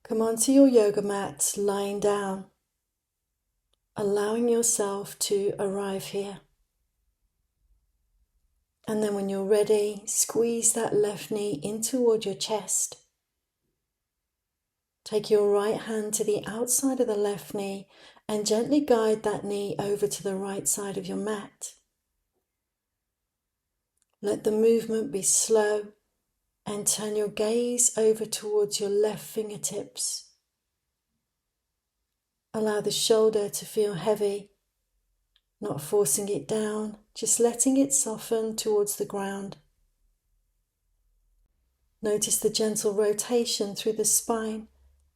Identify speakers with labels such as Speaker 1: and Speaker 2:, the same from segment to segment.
Speaker 1: Come onto your yoga mat, lying down, allowing yourself to arrive here. And then when you're ready, squeeze that left knee in toward your chest. Take your right hand to the outside of the left knee and gently guide that knee over to the right side of your mat. Let the movement be slow and turn your gaze over towards your left fingertips. Allow the shoulder to feel heavy, not forcing it down, just letting it soften towards the ground. Notice the gentle rotation through the spine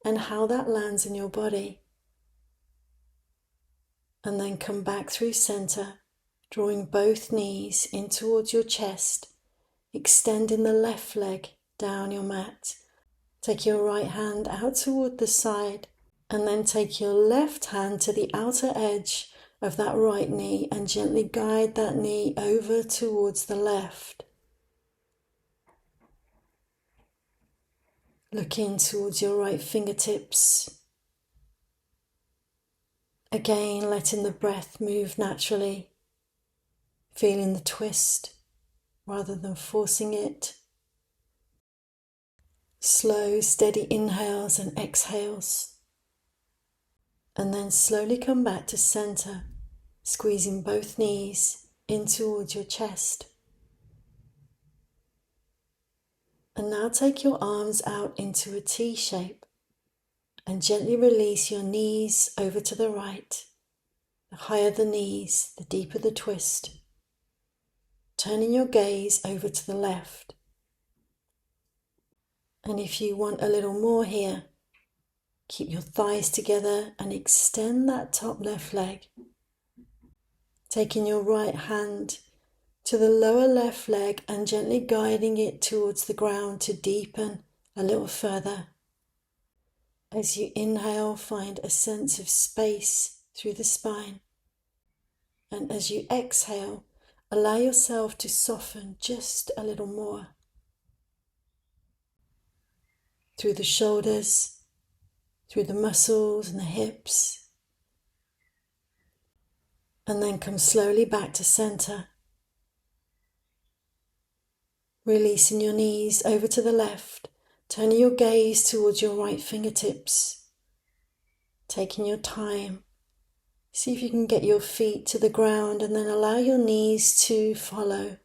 Speaker 1: and how that lands in your body. And then come back through center, drawing both knees in towards your chest, extending the left leg down your mat. Take your right hand out toward the side and then take your left hand to the outer edge of that right knee and gently guide that knee over towards the left. Look in towards your right fingertips. Again, letting the breath move naturally, feeling the twist rather than forcing it. Slow, steady inhales and exhales. And then slowly come back to center, squeezing both knees in towards your chest. And now take your arms out into a T shape and gently release your knees over to the right. The higher the knees, the deeper the twist. Turning your gaze over to the left. And if you want a little more here, keep your thighs together and extend that top left leg. Taking your right hand to the lower left leg and gently guiding it towards the ground to deepen a little further. As you inhale, find a sense of space through the spine. And as you exhale, allow yourself to soften just a little more. Through the shoulders, through the muscles and the hips. And then come slowly back to center. Releasing your knees over to the left, turning your gaze towards your right fingertips. Taking your time. See if you can get your feet to the ground and then allow your knees to follow.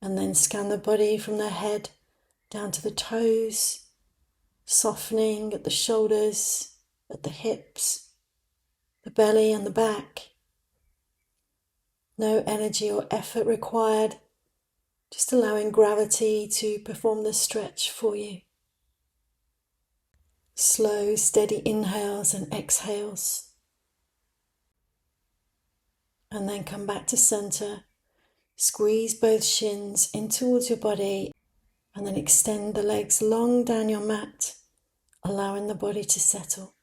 Speaker 1: And then scan the body from the head down to the toes, softening at the shoulders, at the hips, the belly and the back. No energy or effort required. Just allowing gravity to perform the stretch for you. Slow, steady inhales and exhales. And then come back to center. Squeeze both shins in towards your body and then extend the legs long down your mat, allowing the body to settle.